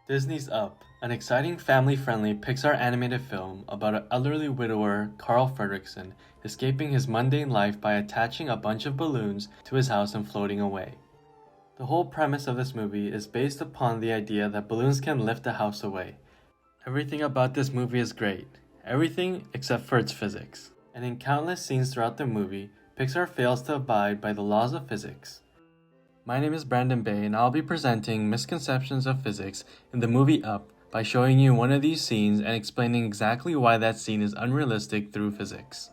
Disney's Up, an exciting family-friendly Pixar animated film about an elderly widower, Carl Fredricksen, escaping his mundane life by attaching a bunch of balloons to his house and floating away. The whole premise of this movie is based upon the idea that balloons can lift a house away. Everything about this movie is great. Everything except for its physics. And in countless scenes throughout the movie, Pixar fails to abide by the laws of physics. My name is Brandon Bay, and I'll be presenting misconceptions of physics in the movie Up by showing you one of these scenes and explaining exactly why that scene is unrealistic through physics.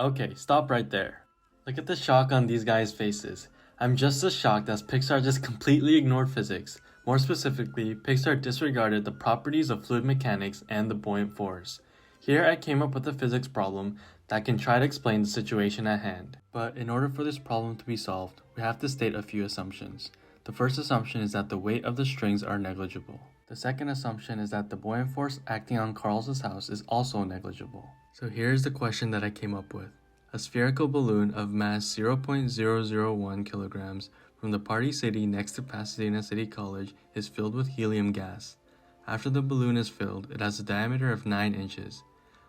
Okay, stop right there. Look at the shock on these guys' faces. I'm just as shocked as Pixar just completely ignored physics. More specifically, Pixar disregarded the properties of fluid mechanics and the buoyant force. Here I came up with a physics problem that can try to explain the situation at hand. But in order for this problem to be solved, we have to state a few assumptions. The first assumption is that the weight of the strings are negligible. The second assumption is that the buoyant force acting on Carl's house is also negligible. So here's the question that I came up with. A spherical balloon of mass 0.001 kilograms from the Party City next to Pasadena City College is filled with helium gas. After the balloon is filled, it has a diameter of 9 inches.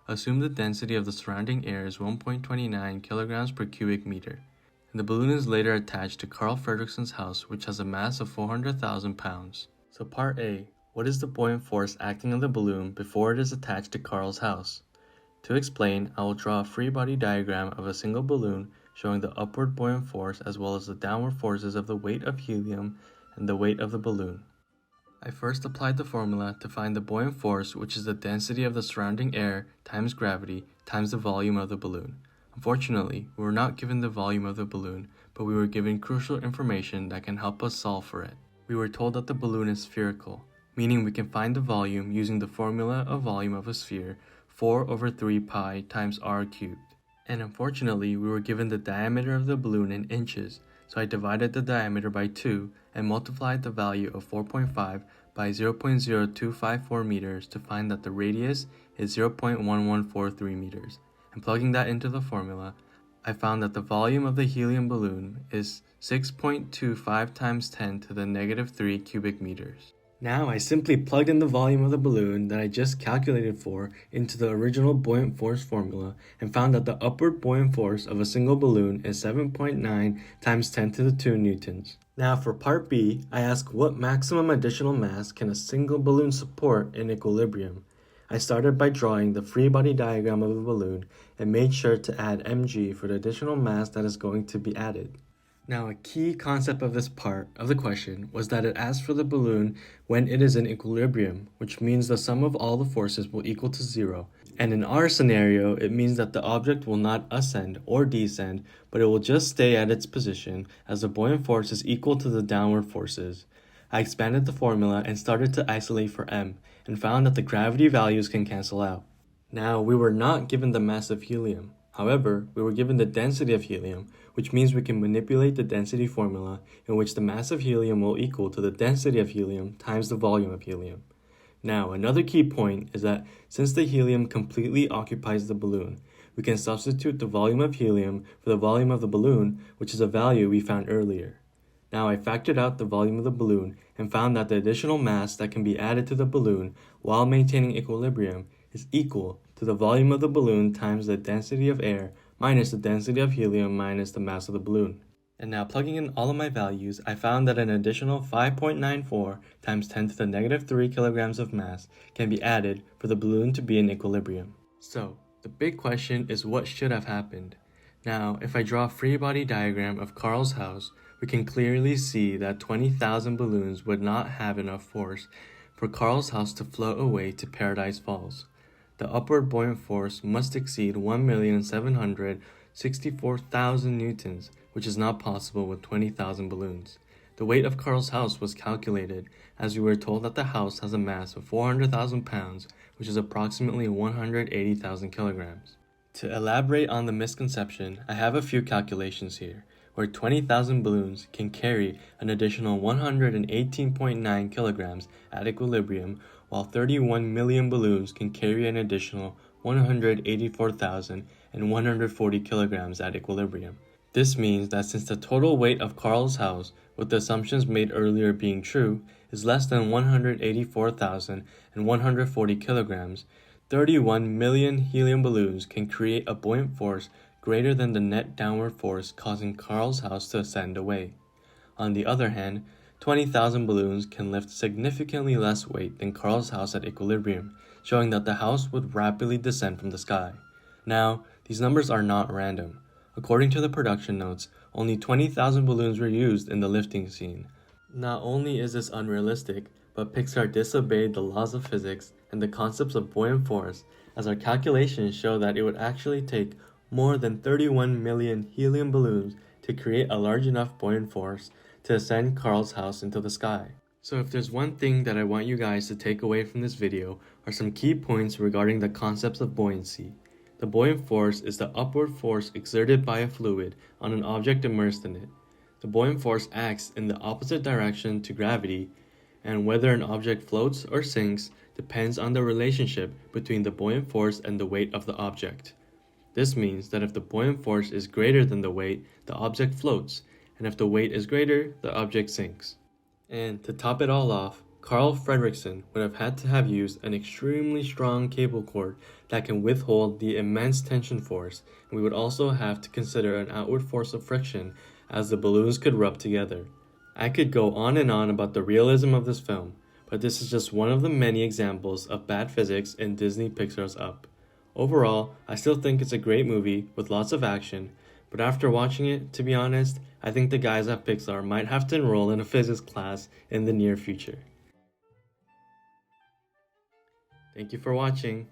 Assume the density of the surrounding air is 1.29 kilograms per cubic meter. And the balloon is later attached to Carl Fredricksen's house, which has a mass of 400,000 pounds. So part A, what is the buoyant force acting on the balloon before it is attached to Carl's house? To explain, I will draw a free body diagram of a single balloon showing the upward buoyant force as well as the downward forces of the weight of helium and the weight of the balloon. I first applied the formula to find the buoyant force, which is the density of the surrounding air times gravity times the volume of the balloon. Unfortunately, we were not given the volume of the balloon, but we were given crucial information that can help us solve for it. We were told that the balloon is spherical, meaning we can find the volume using the formula of volume of a sphere, 4 over 3 pi times r cubed. And unfortunately, we were given the diameter of the balloon in inches, so I divided the diameter by 2 and multiplied the value of 4.5 by 0.0254 meters to find that the radius is 0.1143 meters. And plugging that into the formula, I found that the volume of the helium balloon is 6.25 times 10 to the negative 3 cubic meters. Now I simply plugged in the volume of the balloon that I just calculated for into the original buoyant force formula and found that the upward buoyant force of a single balloon is 7.9 times 10 to the 2 newtons. Now for part B, I ask what maximum additional mass can a single balloon support in equilibrium. I started by drawing the free body diagram of the balloon and made sure to add mg for the additional mass that is going to be added. Now, a key concept of this part of the question was that it asks for the balloon when it is in equilibrium, which means the sum of all the forces will equal to 0. And in our scenario, it means that the object will not ascend or descend, but it will just stay at its position as the buoyant force is equal to the downward forces. I expanded the formula and started to isolate for m, and found that the gravity values can cancel out. Now, we were not given the mass of helium. However, we were given the density of helium, which means we can manipulate the density formula in which the mass of helium will equal to the density of helium times the volume of helium. Now, another key point is that since the helium completely occupies the balloon, we can substitute the volume of helium for the volume of the balloon, which is a value we found earlier. Now, I factored out the volume of the balloon and found that the additional mass that can be added to the balloon while maintaining equilibrium is equal to the volume of the balloon times the density of air minus the density of helium minus the mass of the balloon. And now plugging in all of my values, I found that an additional 5.94 times 10 to the negative 3 kilograms of mass can be added for the balloon to be in equilibrium. So, the big question is what should have happened? Now, if I draw a free body diagram of Carl's house, we can clearly see that 20,000 balloons would not have enough force for Carl's house to float away to Paradise Falls. The upward buoyant force must exceed 1,700,000 64,000 newtons, which is not possible with 20,000 balloons. The weight of Carl's house was calculated as we were told that the house has a mass of 400,000 pounds, which is approximately 180,000 kilograms. To elaborate on the misconception, I have a few calculations here, where 20,000 balloons can carry an additional 118.9 kilograms at equilibrium, while 31 million balloons can carry an additional 184,140 kilograms at equilibrium. This means that since the total weight of Carl's house, with the assumptions made earlier being true, is less than 184,140 kilograms, 31 million helium balloons can create a buoyant force greater than the net downward force causing Carl's house to ascend away. On the other hand, 20,000 balloons can lift significantly less weight than Carl's house at equilibrium, showing that the house would rapidly descend from the sky. Now, these numbers are not random. According to the production notes, only 20,000 balloons were used in the lifting scene. Not only is this unrealistic, but Pixar disobeyed the laws of physics and the concepts of buoyant force, as our calculations show that it would actually take more than 31 million helium balloons to create a large enough buoyant force to ascend Carl's house into the sky. So if there's one thing that I want you guys to take away from this video are some key points regarding the concepts of buoyancy. The buoyant force is the upward force exerted by a fluid on an object immersed in it. The buoyant force acts in the opposite direction to gravity, and whether an object floats or sinks depends on the relationship between the buoyant force and the weight of the object. This means that if the buoyant force is greater than the weight, the object floats, and if the weight is greater, the object sinks. And to top it all off, Carl Fredrickson would have had to have used an extremely strong cable cord that can withhold the immense tension force, and we would also have to consider an outward force of friction as the balloons could rub together. I could go on and on about the realism of this film, but this is just one of the many examples of bad physics in Disney Pixar's Up. Overall, I still think it's a great movie with lots of action, but after watching it, to be honest, I think the guys at Pixar might have to enroll in a physics class in the near future. Thank you for watching.